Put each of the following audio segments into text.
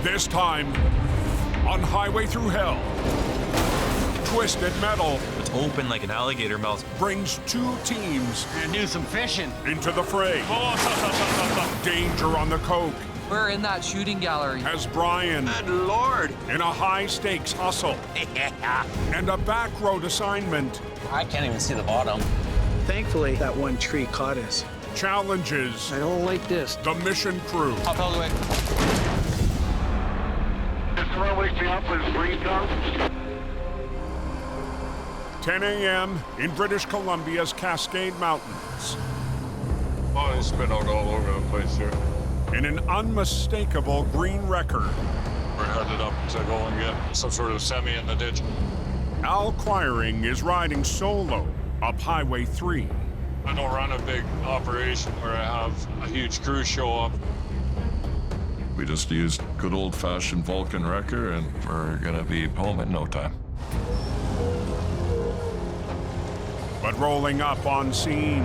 This time, on Highway Thru Hell, Twisted Metal It's open like an alligator mouth. brings two teams Gonna do some fishing. into the fray. Danger on the Coke We're in that shooting gallery. as Brian Good Lord. in a high-stakes hustle and a back road assignment I can't even see the bottom. Thankfully, that one tree caught us. challenges I don't like this. the mission crew. Up all the way. This runway up with green gun. 10 a.m. in British Columbia's Cascade Mountains. Oh, it's been out all over the place here. In an unmistakable green wrecker, We're headed up to go and get some sort of semi in the ditch. Al Quiring is riding solo up Highway 3. I don't run a big operation where I have a huge crew show up. We just used good old-fashioned Vulcan wrecker, and we're gonna be home in no time. But rolling up on scene,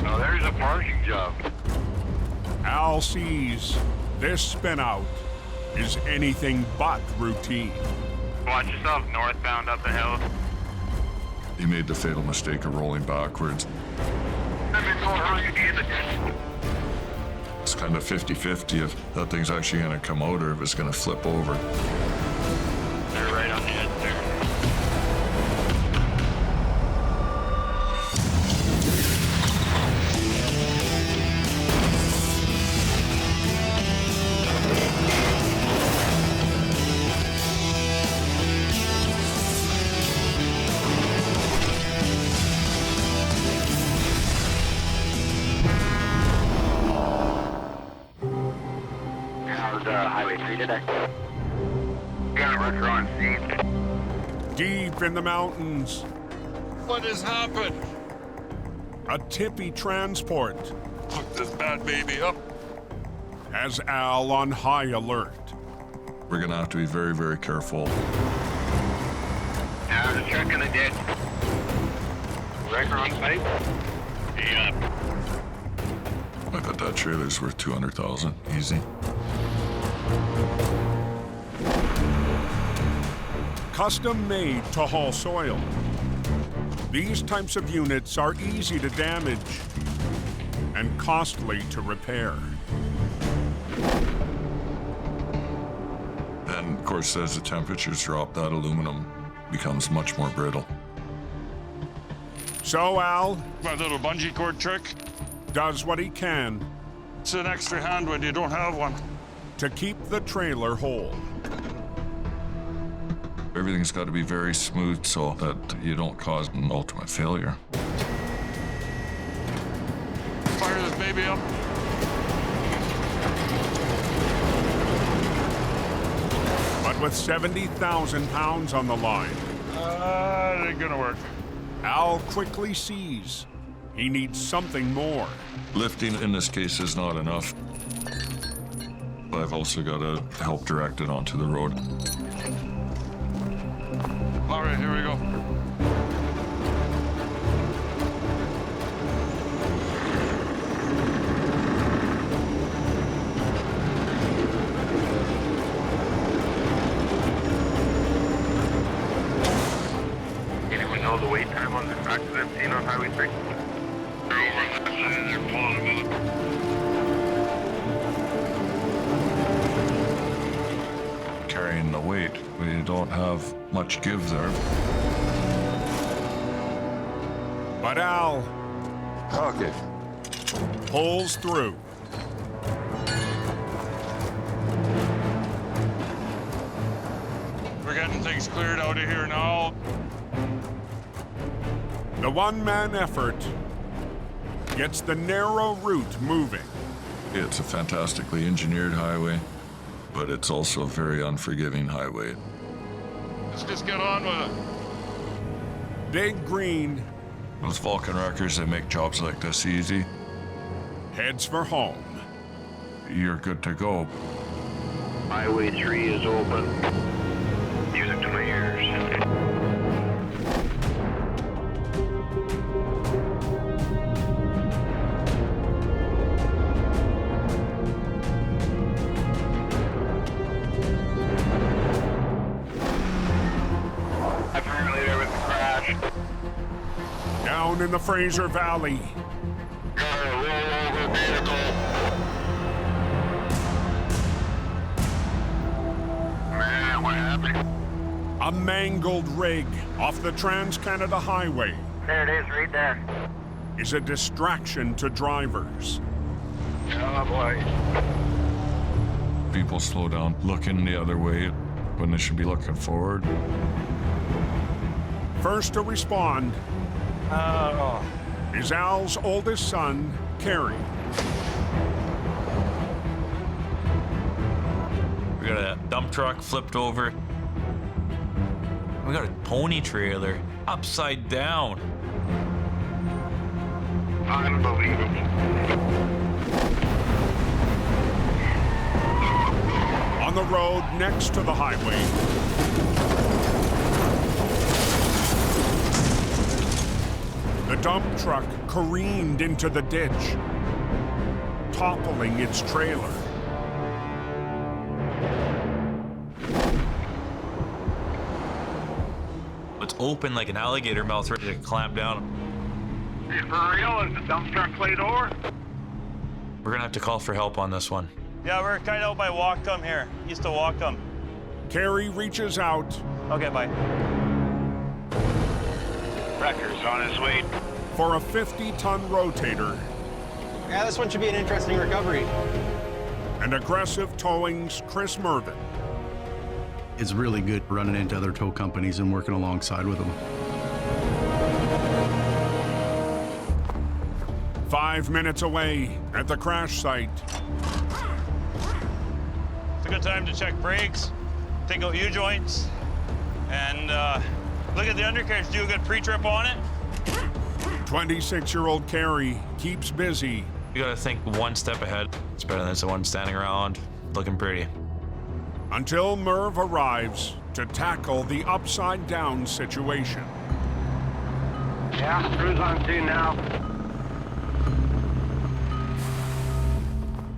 Now there's a parking job. Al sees this spinout is anything but routine. Watch yourself northbound up the hill. He made the fatal mistake of rolling backwards. It's kind of 50-50 if that thing's actually gonna come out or if it's gonna flip over. They're right on the edge there. How's Highway 3 today? Got a wrecker on scene. Deep in the mountains, What has happened? a tippy transport Hook this bad baby up. has Al on high alert. We're gonna have to be very, very careful. Now there's a truck in the ditch. Wrecker on site? Yeah. I bet that trailer's worth 200,000, easy. Custom made to haul soil. These types of units are easy to damage and costly to repair. And of course, as the temperatures drop, that aluminum becomes much more brittle. So Al My little bungee cord trick. does what he can It's an extra hand when you don't have one. to keep the trailer whole. Everything's got to be very smooth so that you don't cause an ultimate failure. Fire this baby up. But with 70,000 pounds on the line, It ain't gonna work. Al quickly sees he needs something more. Lifting in this case is not enough. But I've also got to help direct it onto the road. All right, here we go. Anyone know the wait time on the tracks that I've seen on Highway 3? They're over the side, they're pulling them up. Carrying the weight, we don't have much give there. But Al Okay. pulls through. We're getting things cleared out of here now. The one-man effort gets the narrow route moving. It's a fantastically engineered highway, but it's also a very unforgiving highway. Let's just get on with it. Big Green Those Vulcan wreckers that make jobs like this easy, heads for home. you're good to go. Highway 3 is open. Music to my ears. in the Fraser Valley. Got a rollover vehicle. Man, what happened? A mangled rig off the Trans-Canada Highway There it is, right there. is a distraction to drivers. Oh boy. People slow down, looking the other way when they should be looking forward. First to respond is Al's oldest son, Kerry. We got a dump truck flipped over. We got a pony trailer upside down. Unbelievable. On the road next to the highway, the dump truck careened into the ditch, toppling its trailer. It's open like an alligator mouth, ready to clamp down. Is for real? Is the dump truck played over? We're gonna have to call for help on this one. Yeah, we're kind of out by Wacom here. East of Wacom. Kerry reaches out Okay, bye. Wrecker's on his way. for a 50-ton rotator Yeah, this one should be an interesting recovery. and Aggressive Towing's Chris Mervin. It's really good running into other tow companies and working alongside with them. 5 minutes away at the crash site, It's a good time to check brakes, take out U-joints, and look at the undercarriage. Do a good pre-trip on it. 26-year-old Kerry keeps busy You gotta think one step ahead. It's better than someone standing around looking pretty. until Merv arrives to tackle the upside-down situation. Yeah, cruise on 2 now.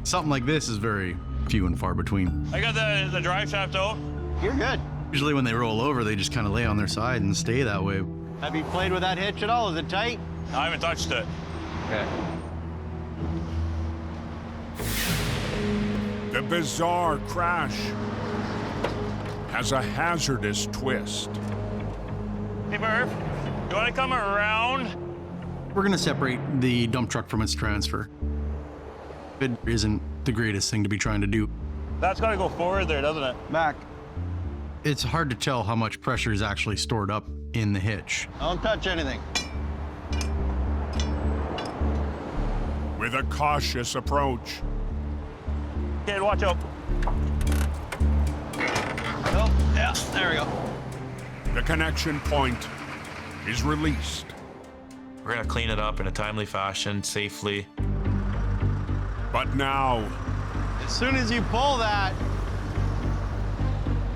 Something like this is very few and far between. I got the drive shaft out. You're good. Usually when they roll over, they just kind of lay on their side and stay that way. Have you played with that hitch at all? Is it tight? I haven't touched it. Okay. The bizarre crash has a hazardous twist. Hey, Murph, you want to come around? We're gonna separate the dump truck from its transfer. It isn't the greatest thing to be trying to do. That's got to go forward there, doesn't it? Back. It's hard to tell how much pressure is actually stored up in the hitch. Don't touch anything. With a cautious approach, Okay, watch out. Oh, yeah, there we go. the connection point is released. We're gonna clean it up in a timely fashion, safely. But now, As soon as you pull that,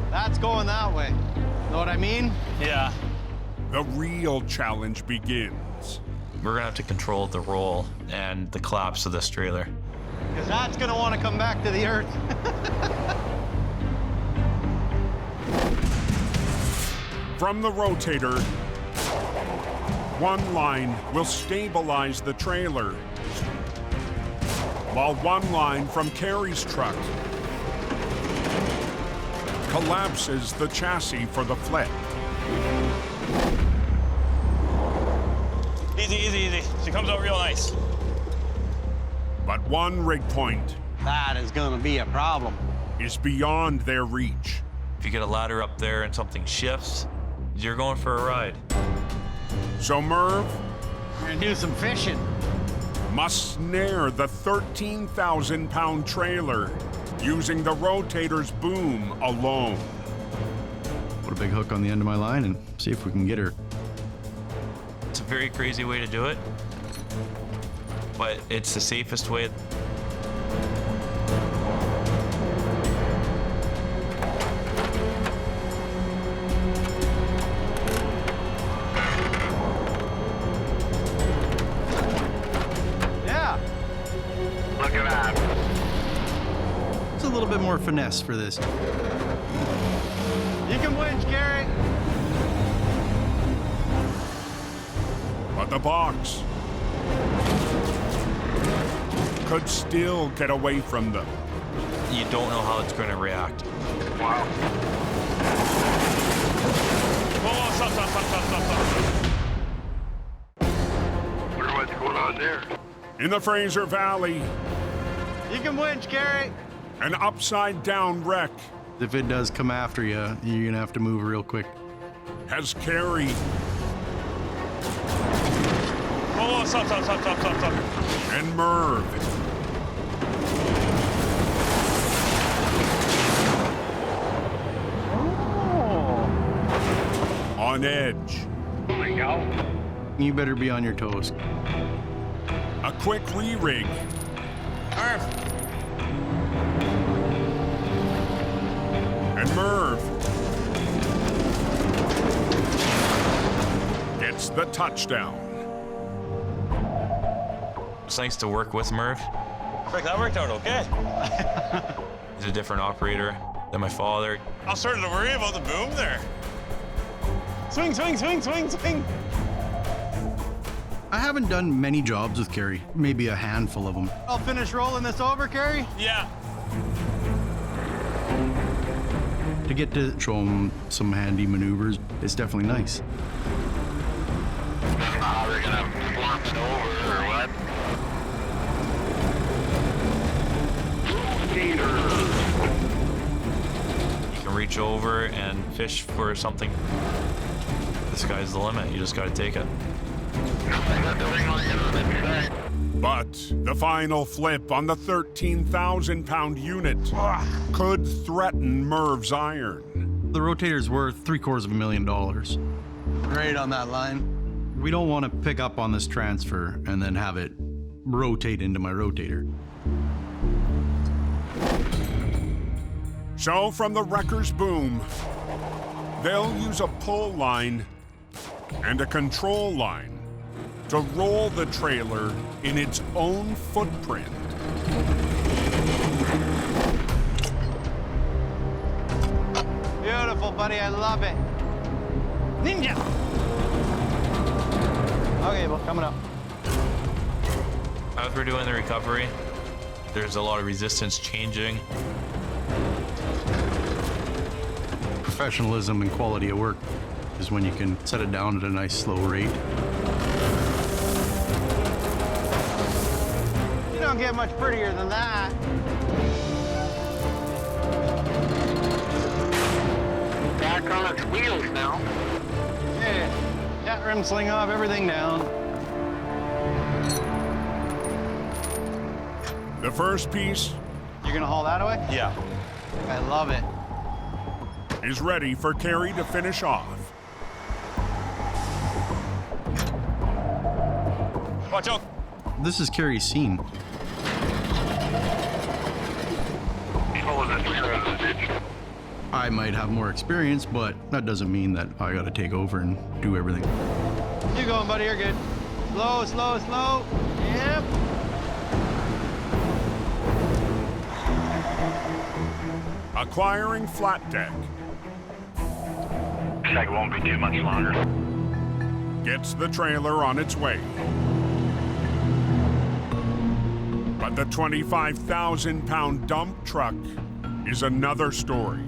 that's going that way. Know what I mean? Yeah. the real challenge begins. We're gonna have to control the roll and the collapse of this trailer. Because that's going to want to come back to the earth. From the rotator, one line will stabilize the trailer, while one line from Kerry's truck collapses the chassis for the flip. Easy, easy, easy. She comes out real nice. But one rig point That is going to be a problem. is beyond their reach. If you get a ladder up there and something shifts, you're going for a ride. So Merv We're going to do some fishing. must snare the 13,000-pound trailer using the rotator's boom alone. Put a big hook on the end of my line and see if we can get her. It's a very crazy way to do it, but it's the safest way. Yeah. Look at that. It's a little bit more finesse for this. You can winch, Gary. But the box could still get away from them. You don't know how it's going to react. Wow. Whoa, stop. Wonder what's going on there. In the Fraser Valley, You can winch, Gary. an upside-down wreck If it does come after you, you're gonna have to move real quick. has Carrie Whoa, stop. and Merv on edge. Holy cow. You better be on your toes. A quick re-rig. And Merv gets the touchdown. It's nice to work with Merv. Frick, that worked out okay. He's a different operator than my father. I was starting to worry about the boom there. Swing. I haven't done many jobs with Kerry, maybe a handful of them. I'll finish rolling this over, Gary. Yeah. To get to show him some handy maneuvers, it's definitely nice. I don't know how they're gonna flop it over or what. You can reach over and fish for something. The sky's the limit. You just got to take it. But the final flip on the 13,000-pound unit could threaten Merv's iron. The rotator's worth $750,000. Great on that line. We don't want to pick up on this transfer and then have it rotate into my rotator. So from the wrecker's boom, they'll use a pull line and a control line to roll the trailer in its own footprint. Beautiful, buddy. I love it. Ninja. Okay, well, coming up. As we're doing the recovery, there's a lot of resistance changing. Professionalism and quality of work is when you can set it down at a nice slow rate. You don't get much prettier than that. Back on its wheels now. Yeah. Cat rim sling off, everything down. The first piece You're gonna haul that away? Yeah. I love it. is ready for Carrie to finish off. Watch out. This is Kerry's scene. Oh, that's the ditch. I might have more experience, but that doesn't mean that I gotta take over and do everything. You going, buddy? You're good. Slow, slow, slow. Yep. Acquiring flat deck Looks like it won't be too much longer. gets the trailer on its way. But the 25,000-pound dump truck is another story.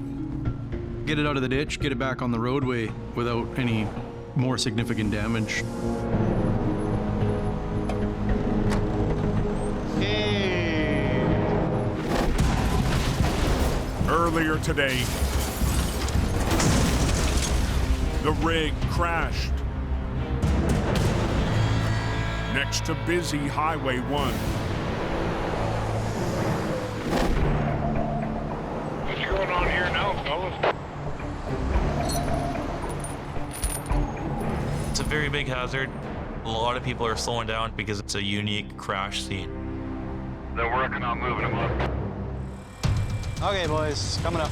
Get it out of the ditch, get it back on the roadway without any more significant damage. Hey. Earlier today, the rig crashed next to busy Highway 1. What's going on here now, fellas? It's a very big hazard. A lot of people are slowing down because it's a unique crash scene. They're working on moving them up. Okay, boys, coming up.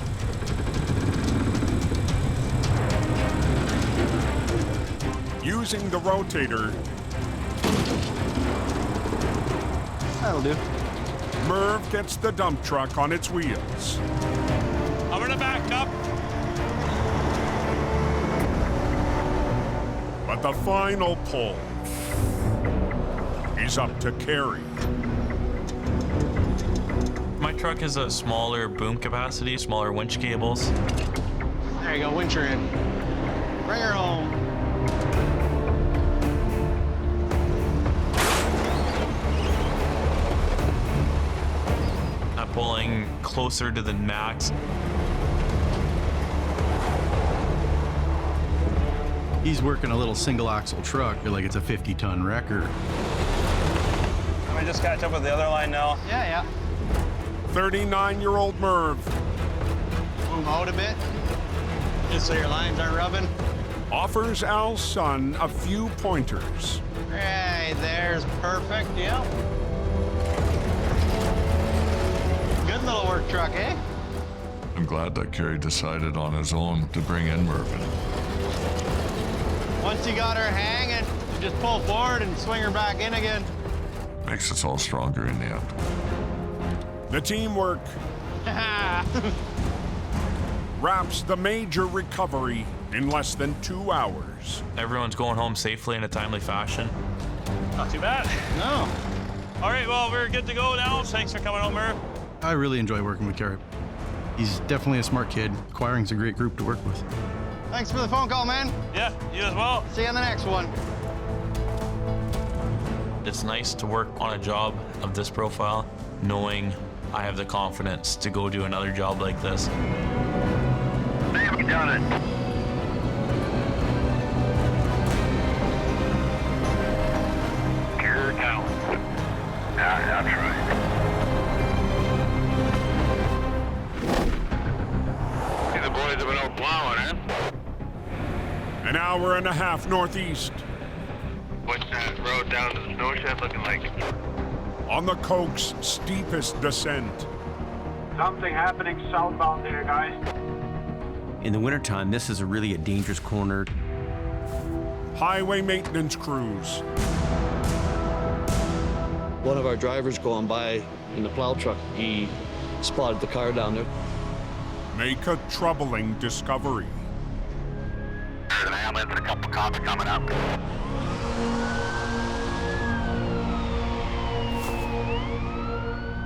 Using the rotator, That'll do. Merv gets the dump truck on its wheels. I'm gonna back up. But the final pull is up to Carrie. My truck has a smaller boom capacity, smaller winch cables. There you go, winch her in. Bring her home. I'm pulling closer to the max. He's working a little single axle truck like it's a 50-ton wrecker. Can we just catch up with the other line now? Yeah. 39-year-old Merv Boom out a bit. Just so your lines aren't rubbing. offers Al's son a few pointers. Right, there's perfect, yep. Good little work truck, eh? I'm glad that Kerry decided on his own to bring in Mervyn. Once you got her hanging, you just pull forward and swing her back in again. Makes us all stronger in the end. The teamwork wraps the major recovery in less than 2 hours. Everyone's going home safely in a timely fashion. Not too bad. No. All right, well, we're good to go now. Thanks for coming out, Merv. I really enjoy working with Carrie. He's definitely a smart kid. Acquiring's a great group to work with. Thanks for the phone call, man. Yeah, you as well. See you on the next one. It's nice to work on a job of this profile, knowing I have the confidence to go do another job like this. Damn, we done it. Pure talent. That's right. See, the boys have been out plowing, eh? An hour and a half northeast What's that road down to the snow shed looking like? on the Coke's steepest descent. Something happening southbound there, guys. In the wintertime, this is really a dangerous corner. Highway maintenance crews One of our drivers going by in the plow truck, he spotted the car down there. make a troubling discovery. There's an ambulance and a couple of cops coming up.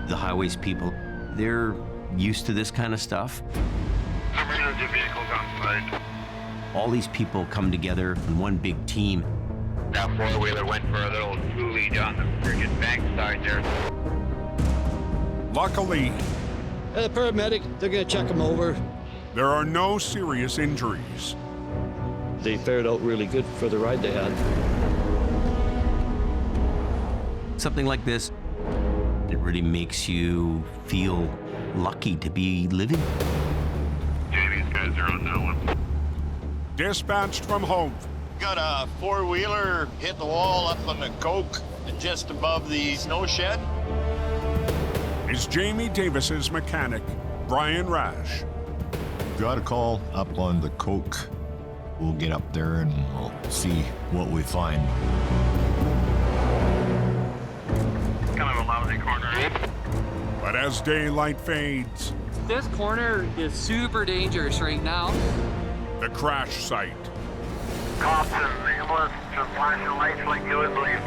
The highways people, they're used to this kind of stuff. Emergency vehicles on site. All these people come together in one big team. That four-wheeler went for a little two-lead on the friggin' bank side there. Luckily, The paramedic, they're gonna check him over. there are no serious injuries. They fared out really good for the ride they had. Something like this, it really makes you feel lucky to be living. Okay, these guys are on that one. Dispatched from Hope, Got a four-wheeler hit the wall up on the Coke just above the snow shed. is Jamie Davis's mechanic, Brian Rash. Got a call up on the Coke. We'll get up there and we'll see what we find. Kind of a lousy corner, eh? But as daylight fades, This corner is super dangerous right now. the crash site, Cops and ambulance just flashing lights like you would believe.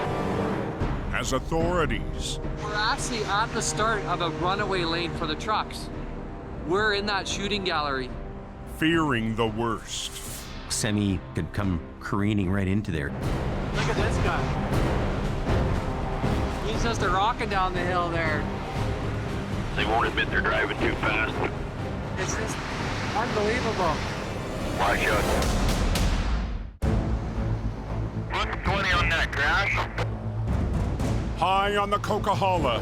as authorities We're actually at the start of a runaway lane for the trucks. We're in that shooting gallery. fearing the worst. Semi could come careening right into there. Look at this guy. He's just rocking down the hill there. They won't admit they're driving too fast. It's just unbelievable. Watch out. 120 on that crash. High on the Coca-Cola,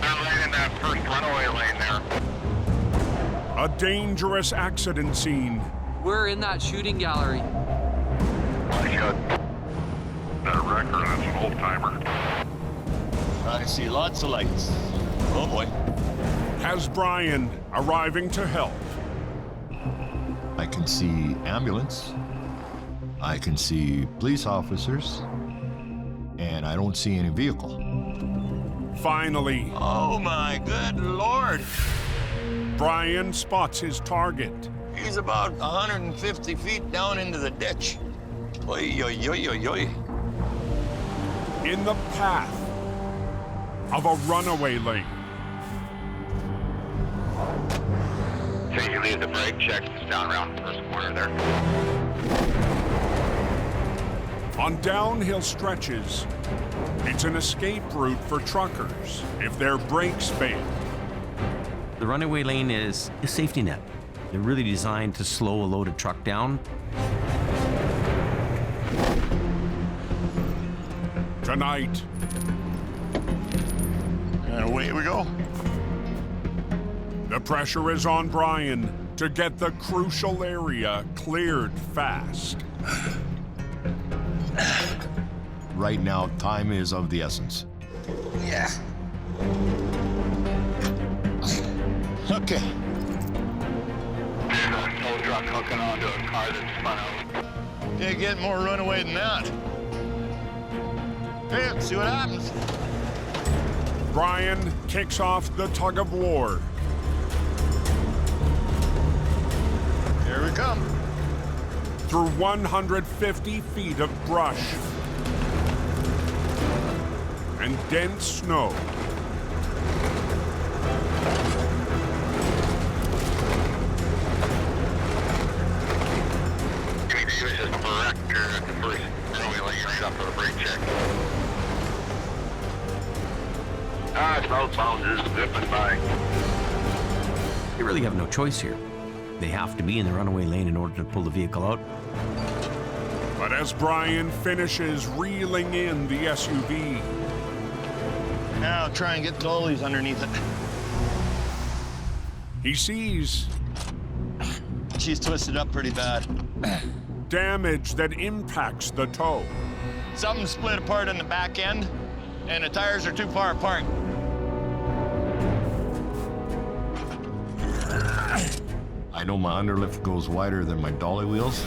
They're right in that first runaway lane there. a dangerous accident scene. We're in that shooting gallery. Watch out. That wrecker, that's an old timer. I see lots of lights. Oh boy. Has Brian arriving to help. I can see ambulance. I can see police officers. And I don't see any vehicle. Finally, Oh my good Lord. Brian spots his target. He's about 150 feet down into the ditch. Oy, oy, oy, oy, oy. in the path of a runaway lane. So you leave the brake check just down around the first corner there. On downhill stretches, it's an escape route for truckers if their brakes fail. The runaway lane is a safety net. They're really designed to slow a loaded truck down. Tonight, and away we go. the pressure is on Brian to get the crucial area cleared fast. Right now, time is of the essence. Yeah. Okay. Tow truck hooking onto a car that's spun out. Can't get more runaway than that. Hey, let's see what happens. Brian kicks off the tug of war. Here we come. Through 150 feet of brush and dense snow. Southbound is zipping by. They really have no choice here. They have to be in the runaway lane in order to pull the vehicle out. But as Brian finishes reeling in the SUV, Now try and get the dollies underneath it. he sees She's twisted up pretty bad. damage that impacts the tow. Something split apart in the back end, and the tires are too far apart. I know my underlift goes wider than my dolly wheels,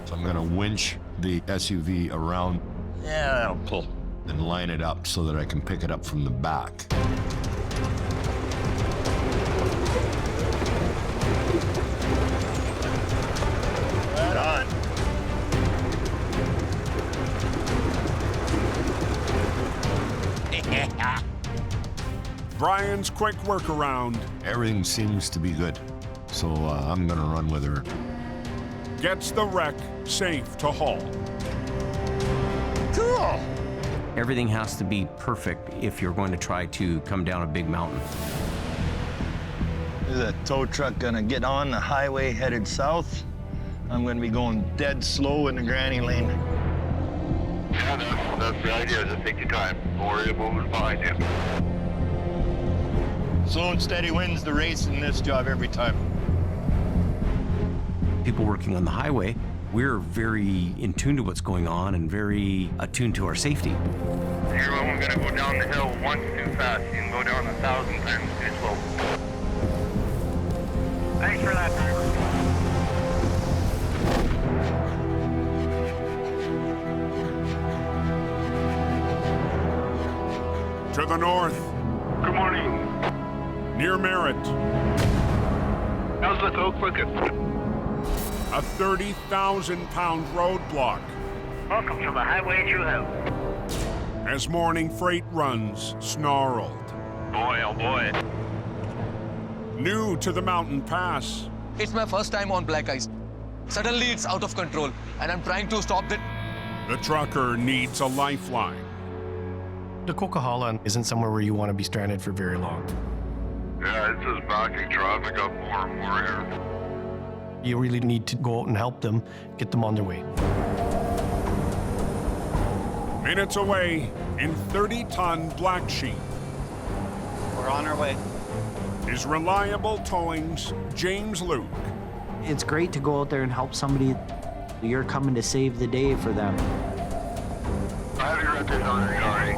so I'm gonna winch the SUV around. Yeah, that'll pull. And line it up so that I can pick it up from the back. Right on. Brian's quick workaround Everything seems to be good, so I'm gonna run with her. gets the wreck safe to haul. Cool. Everything has to be perfect if you're going to try to come down a big mountain. Is a tow truck gonna get on the highway headed south? I'm gonna be going dead slow in the granny lane. Yeah, that's the idea. Just take your time. Don't worry about who's behind you. Slow and steady wins the race in this job every time. People working on the highway, we're very in tune to what's going on and very attuned to our safety. You're only gonna go down the hill once too fast. You can go down 1,000 times too slow. Thanks for that, driver. To the north, Good morning. near Merritt, How's the tow quicket? a 30,000-pound roadblock Welcome to the Highway Thru Hell. as morning freight runs snarled. Boy, oh boy. New to the mountain pass, It's my first time on black ice. Suddenly it's out of control, and I'm trying to stop it. the trucker needs a lifeline. The Coquihalla isn't somewhere where you want to be stranded for very long. Yeah, it's just backing traffic up more and more here. You really need to go out and help them, get them on their way. Minutes away in 30-ton Black Sheep We're on our way. is Reliable Towing's James Luke. It's great to go out there and help somebody. You're coming to save the day for them. I have your record on it, sorry.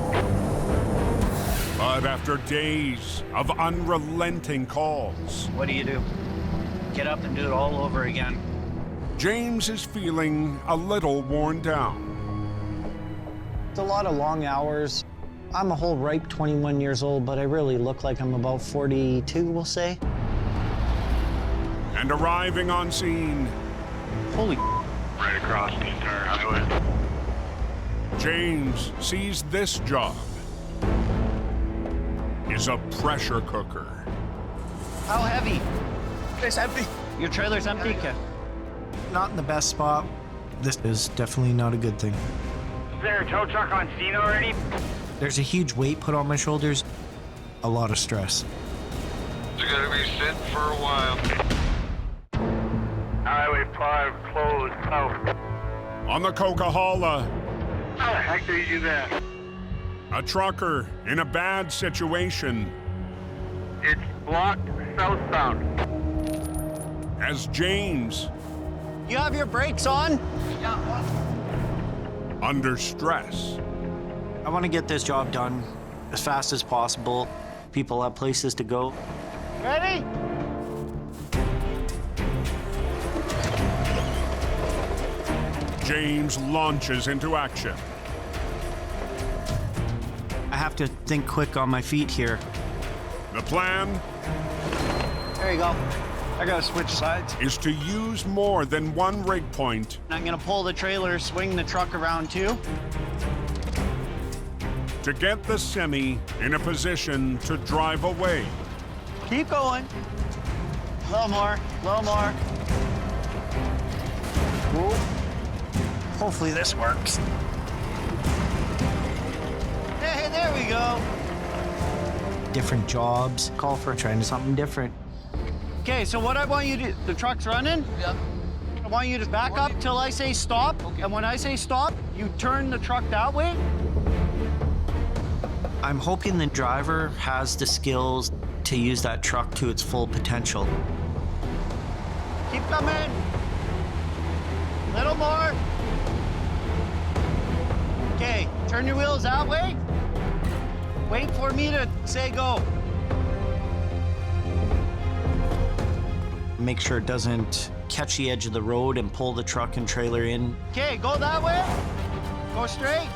But after days of unrelenting calls, What do? Get up and do it all over again. James is feeling a little worn down. It's a lot of long hours. I'm a whole ripe 21 years old, but I really look like I'm about 42, we'll say. And arriving on scene, Holy Right across the entire highway. James sees this job is a pressure cooker. How heavy? It's empty. Your trailer's empty, Ken? Not in the best spot. This is definitely not a good thing. Is there a tow truck on scene already? There's a huge weight put on my shoulders, a lot of stress. It's gonna be sitting for a while. Highway 5 closed out. On the Coca-Cola, How the heck did you do that? a trucker in a bad situation It's blocked southbound. as James, You have your brakes on? under stress, I want to get this job done as fast as possible. People have places to go. Ready? James launches into action. I have to think quick on my feet here. The plan There you go. I gotta switch sides. is to use more than one rig point I'm gonna pull the trailer, swing the truck around too. to get the semi in a position to drive away. Keep going. A little more, a little more. Whoa. Hopefully this works. Hey, there we go. Different jobs call for trying something different. Okay, so what I want you to do, the truck's running. Yeah. I want you to back up till I say stop. Okay. And when I say stop, you turn the truck that way. I'm hoping the driver has the skills to use that truck to its full potential. Keep coming. Little more. Okay, turn your wheels that way. Wait for me to say go. Make sure it doesn't catch the edge of the road and pull the truck and trailer in. Okay, go that way. Go straight.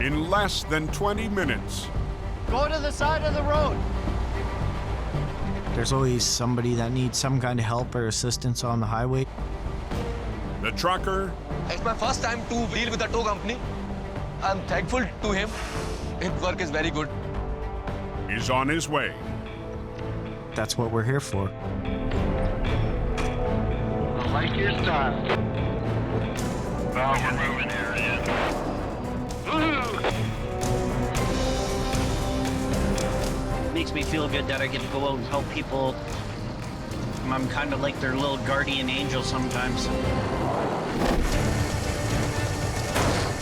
In less than 20 minutes, Go to the side of the road. There's always somebody that needs some kind of help or assistance on the highway. the trucker It's my first time to deal with a tow company. I'm thankful to him. His work is very good. is on his way. That's what we're here for. I like your style. Now we're moving here, Ian. Makes me feel good that I get to go out and help people. I'm kind of like their little guardian angel sometimes.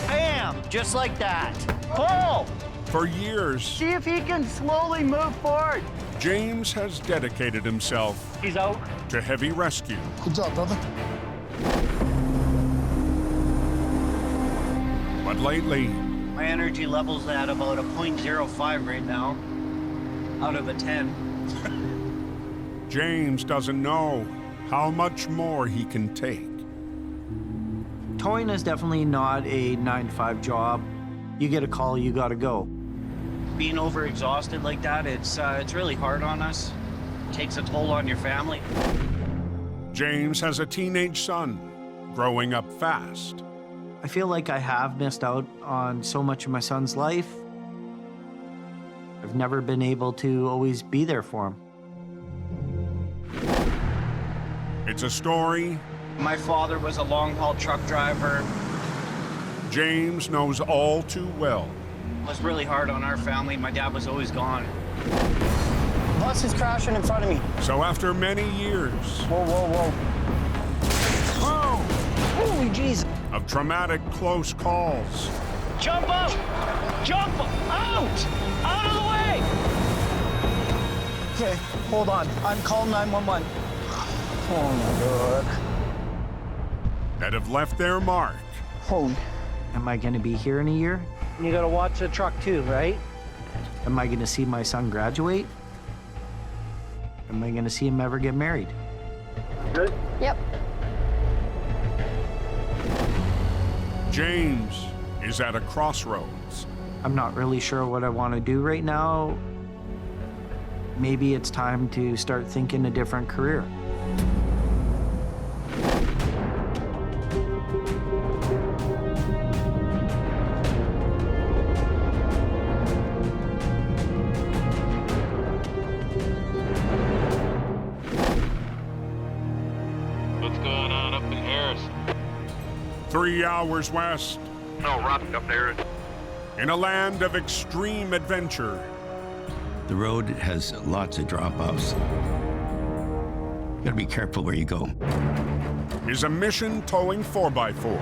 Bam! Just like that. Pull! For years, See if he can slowly move forward. James has dedicated himself He's out. to heavy rescue. Good job, brother. But lately, My energy level's at about a 0.05 right now, out of a 10. James doesn't know how much more he can take. Towing is definitely not a 9-to-5 job. You get a call, you gotta go. Being overexhausted like that, it's really hard on us. It takes a toll on your family. James has a teenage son growing up fast. I feel like I have missed out on so much of my son's life. I've never been able to always be there for him. It's a story My father was a long-haul truck driver. James knows all too well. It was really hard on our family. My dad was always gone. Bus is crashing in front of me. So after many years Whoa, whoa, whoa. Oh! Holy jeez. of traumatic close calls, Jump up! Jump out! Out of the way! Okay, hold on. I'm calling 911. Oh my God. that have left their mark, Holy. Am I gonna be here in a year? You gotta watch the truck too, right? Am I gonna see my son graduate? Am I gonna see him ever get married? Good? Yep. James is at a crossroads. I'm not really sure what I want to do right now. Maybe it's time to start thinking a different career. 3 hours west, No, rock up there. in a land of extreme adventure, The road has lots of drop-offs. Gotta be careful where you go. is a mission towing 4x4.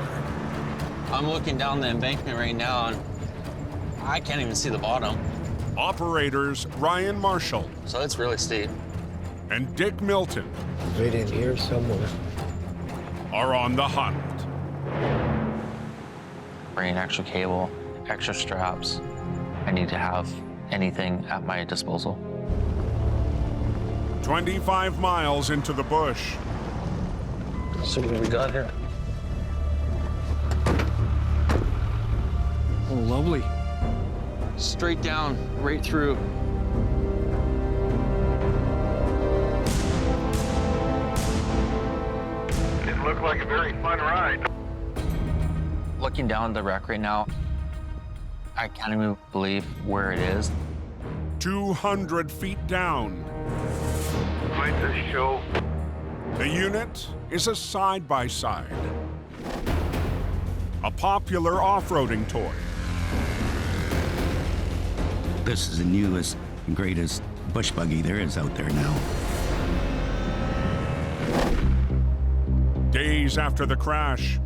I'm looking down the embankment right now, and I can't even see the bottom. Operators Ryan Marshall So it's really steep. and Dick Milton Right in here somewhere. are on the hunt. Bringing extra cable, extra straps. I need to have anything at my disposal. 25 miles into the bush, Let's see what we got here. Oh, lovely. Straight down, right through. Didn't look like a very fun ride. Looking down the wreck right now, I can't even believe where it is. 200 feet down. Quite a show. The unit is a side-by-side, a popular off-roading toy. This is the newest and greatest bush buggy there is out there now. Days after the crash,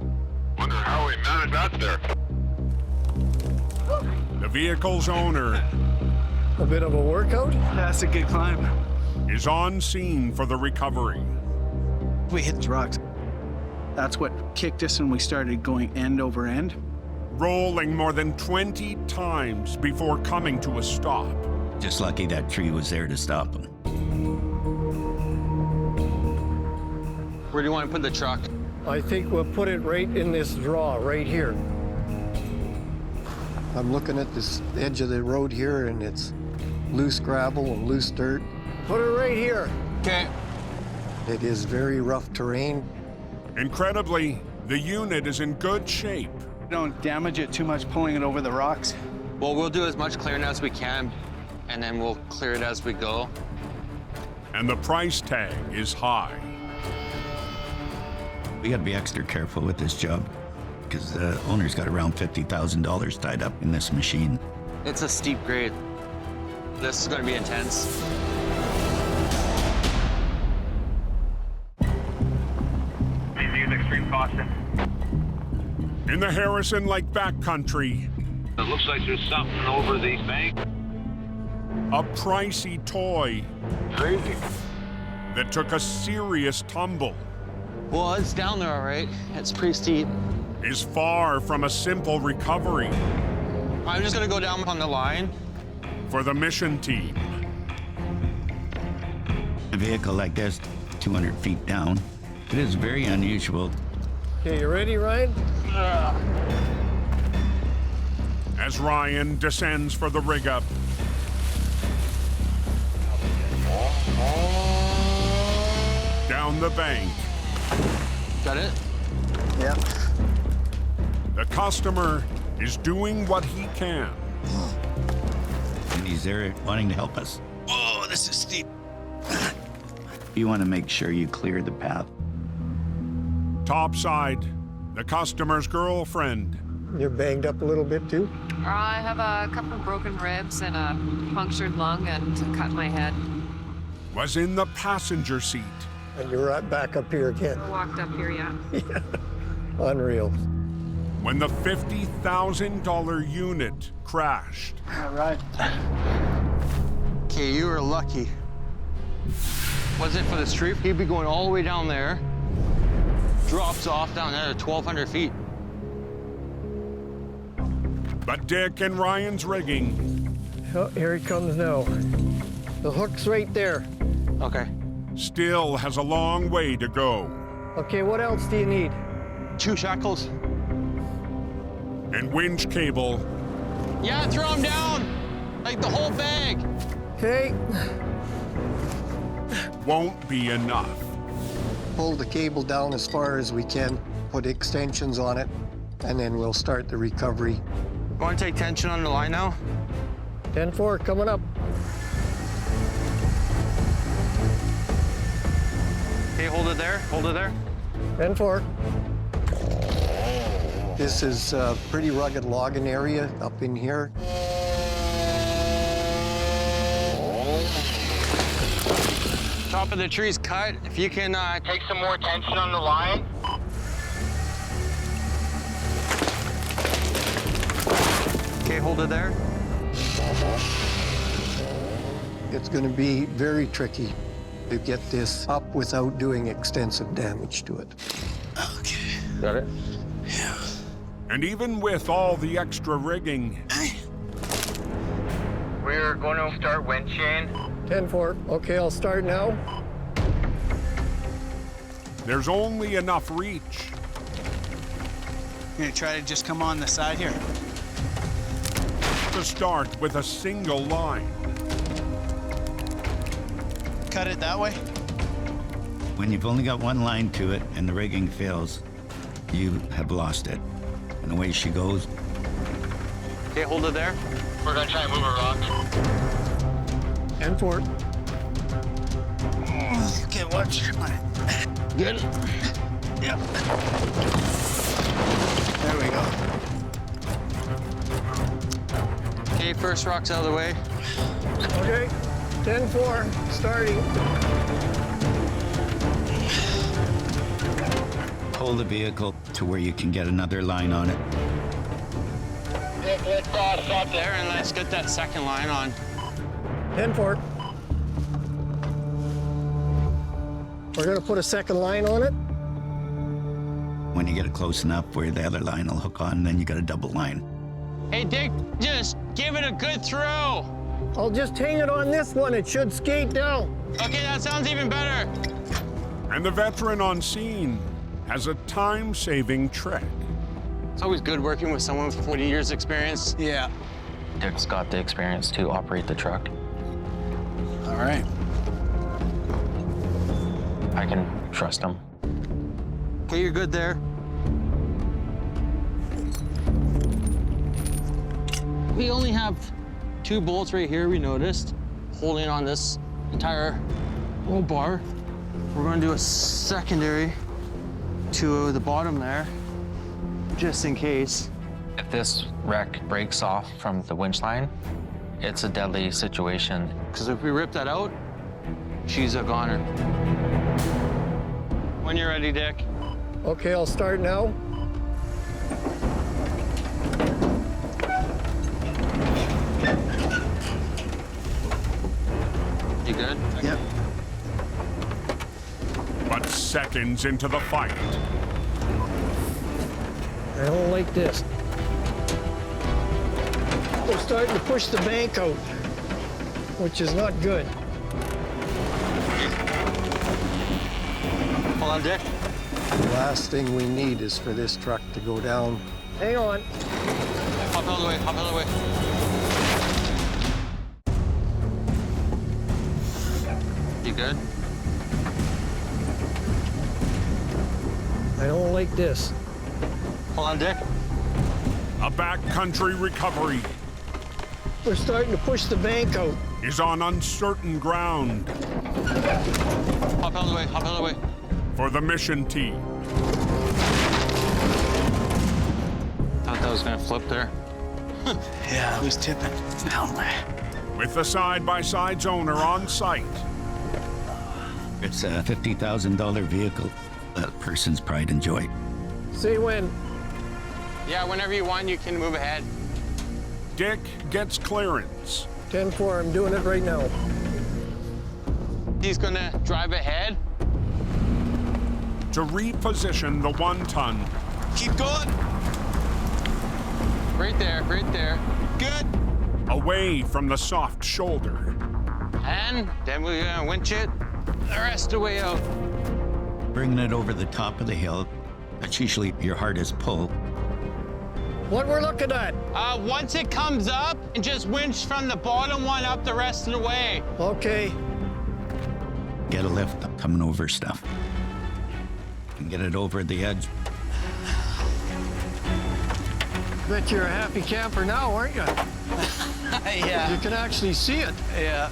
Wonder how we managed that there. the vehicle's owner A bit of a workout? That's a good climb. is on scene for the recovery. We hit the rocks. That's what kicked us and we started going end over end. Rolling more than 20 times before coming to a stop. Just lucky that tree was there to stop him. Where do you want to put the truck? I think we'll put it right in this draw, right here. I'm looking at this edge of the road here, and it's loose gravel and loose dirt. Put it right here. Okay. It is very rough terrain. Incredibly, the unit is in good shape. Don't damage it too much pulling it over the rocks. Well, we'll do as much clearing as we can, and then we'll clear it as we go. And the price tag is high. We gotta be extra careful with this job because the owner's got around $50,000 tied up in this machine. It's a steep grade. This is going to be intense. Please use extreme caution. In the Harrison Lake Backcountry, It looks like there's something over the bank. a pricey toy Crazy. that took a serious tumble Well, it's down there, all right. It's pretty steep. is far from a simple recovery I'm just going to go down on the line. for the mission team. A vehicle like this, 200 feet down, it is very unusual. Okay, you ready, Ryan? As Ryan descends for the rig up, down the bank, Got it? Yeah. the customer is doing what he can. And he's there wanting to help us. Oh, this is steep. You want to make sure you clear the path. Topside, the customer's girlfriend You're banged up a little bit, too? I have a couple of broken ribs and a punctured lung and a cut in my head. was in the passenger seat. And you're right back up here again. I walked up here, yeah. Unreal. When the $50,000 unit crashed. All right. Okay, you were lucky. Was it for the street? He'd be going all the way down there. Drops off down there at 1,200 feet. But Dick and Ryan's rigging Oh, here he comes now. The hook's right there. Okay. still has a long way to go. Okay, what else do you need? 2 shackles. And winch cable Yeah, throw him down. Like the whole bag. Okay. won't be enough. Pull the cable down as far as we can, put extensions on it, and then we'll start the recovery. Want to take tension on the line now? 10-4 coming up. Okay, hold it there. Hold it there. 10-4. This is a pretty rugged logging area up in here. Top of the tree's cut. If you can Take some more tension on the line. okay, hold it there. It's going to be very tricky to get this up without doing extensive damage to it. Got it? And even with all the extra rigging, We're going to start wind chain. 10-4. Okay, I'll start now. there's only enough reach. I'm gonna try to just come on the side here. To start with a single line. Cut it that way. When you've only got one line to it and the rigging fails, you have lost it. And away she goes. Okay, hold it there. We're going to try and move a rock. 10-4. Okay, watch. Good. Yep. There we go. Okay, first rock's out of the way. Okay, 10-4, starting. Pull the vehicle to where you can get another line on it. Stop there and let's get that second line on. 10-4. We're gonna put a second line on it. When you get it close enough where the other line will hook on, then you got a double line. Hey, Dick, just give it a good throw. I'll just hang it on this one. It should skate down. Okay, that sounds even better. And the veteran on scene has a time-saving trick. It's always good working with someone with 40 years experience. Yeah. Dick's got the experience to operate the truck. All right. I can trust him. Okay, you're good there. We only have 2 bolts right here, we noticed, holding on this entire roll bar. We're gonna do a secondary to the bottom there, just in case. If this wreck breaks off from the winch line, it's a deadly situation. Because if we rip that out, she's a goner. When you're ready, Dick. Okay, I'll start now. You good? Yep. But seconds into the fight, I don't like this. We're starting to push the bank out, which is not good. Hold on, Dick. The last thing we need is for this truck to go down. Hang on. Hop out of the way, hop out of the way. You good? I don't like this. Hold on, Dick. a backcountry recovery We're starting to push the bank out. is on uncertain ground Hop out of the way, hop out of the way. for the mission team. Thought that was gonna flip there. Yeah, it was tipping. With the side-by-side's owner on site. It's a $50,000 vehicle that person's pride and joy. See when? Yeah, whenever you want, you can move ahead. Dick gets clearance 10-4, I'm doing it right now. He's gonna drive ahead. to reposition the 1-ton. Keep going. Right there, right there. Good. Away from the soft shoulder. And then we're gonna winch it the rest of the way out. Bringing it over the top of the hill, that's usually your hardest pull. What we're looking at? Once it comes up, and just winch from the bottom one up the rest of the way. Okay. Get a lift coming over stuff. And get it over the edge. Bet you're a happy camper now, aren't you? Yeah. You can actually see it. Yeah.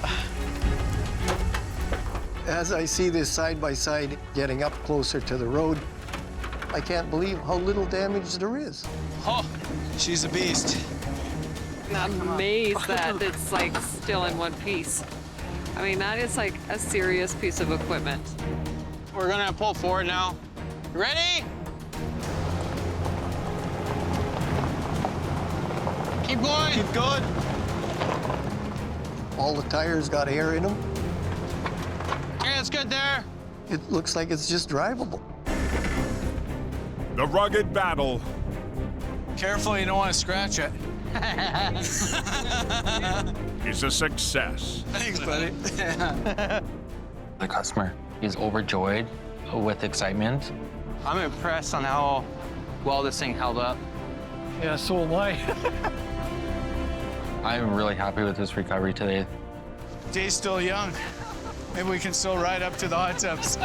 As I see this side by side getting up closer to the road, I can't believe how little damage there is. Oh, she's a beast. I'm amazed that it's like still in one piece. I mean, that is like a serious piece of equipment. We're gonna pull forward now. You ready? Keep going. Keep going. All the tires got air in them. Yeah, it's good there. It looks like it's just drivable. The rugged battle Careful, you don't want to scratch it. is a success. Thanks, buddy. The customer is overjoyed with excitement. I'm impressed on how well this thing held up. Yeah, so am I. I'm really happy with this recovery today. Day's still young. Maybe we can still ride up to the hot tubs.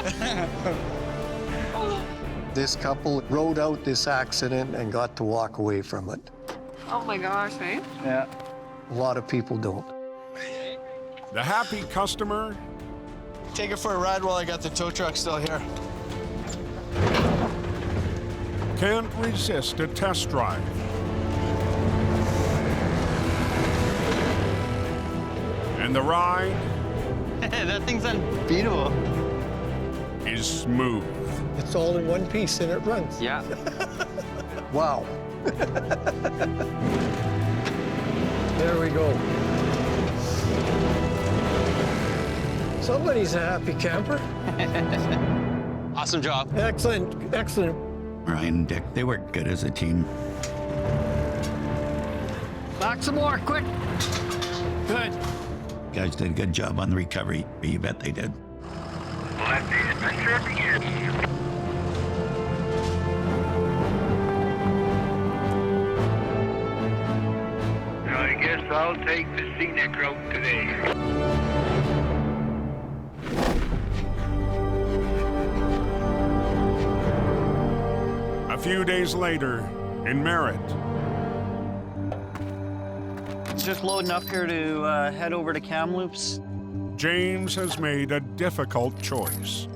This couple rode out this accident and got to walk away from it. Oh my gosh, eh? Yeah. A lot of people don't. The happy customer Take it for a ride while I got the tow truck still here. can't resist a test drive. And the ride That thing's unbeatable. is smooth. It's all in one piece and it runs. Yeah. Wow. There we go. Somebody's a happy camper. Awesome job. Excellent, excellent. Ryan and Dick, they work good as a team. Back some more, quick. Good. Guys did a good job on the recovery. You bet they did. Let the adventure begin. I guess I'll take the scenic route today. A few days later, in Merritt, Just loading up here to head over to Kamloops. James has made a difficult choice.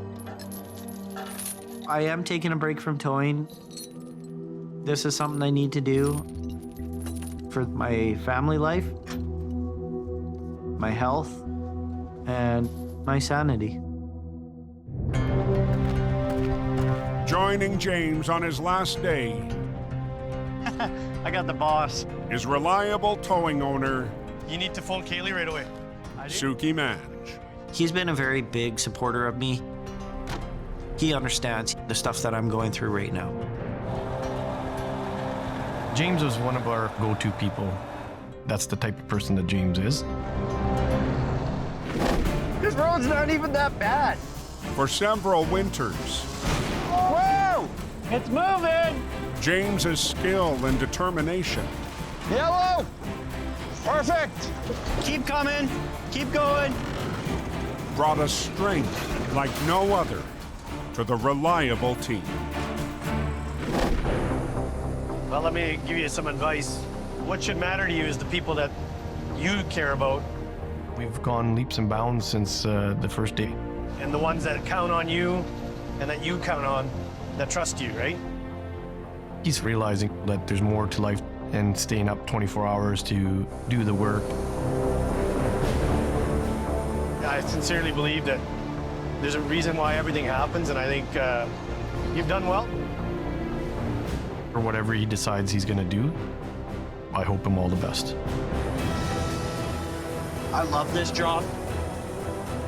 I am taking a break from towing. This is something I need to do for my family life, my health, and my sanity. Joining James on his last day I got the boss. is reliable towing owner You need to phone Kaylee right away. Suki Manj. He's been a very big supporter of me. He understands the stuff that I'm going through right now. James was one of our go-to people. That's the type of person that James is. This road's not even that bad. For several winters, Whoa! It's moving. James's skill and determination Yellow. Perfect. Keep coming. Keep going. brought a strength like no other to the reliable team. Well, let me give you some advice. What should matter to you is the people that you care about We've gone leaps and bounds since the first day. and the ones that count on you and that you count on that trust you, right? He's realizing that there's more to life and staying up 24 hours to do the work. I sincerely believe that there's a reason why everything happens, and I think you've done well. For whatever he decides he's gonna do, I hope him all the best. I love this job,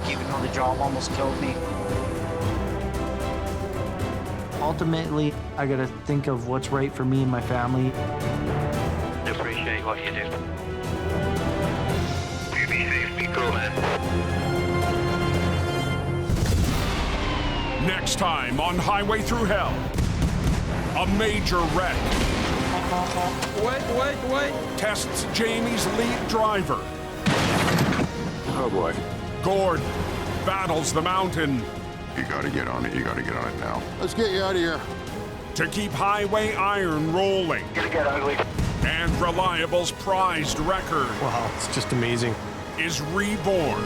even though the job almost killed me. Ultimately, I gotta think of what's right for me and my family. Appreciate what you do. You be safe, be cool, man. Next time on Highway Thru Hell, a major wreck Wait. tests Jamie's lead driver. Oh boy. Gord battles the mountain You gotta get on it. You gotta get on it now. Let's get you out of here. to keep highway iron rolling. Gonna get ugly. And Reliable's prized record Wow, it's just amazing. is reborn.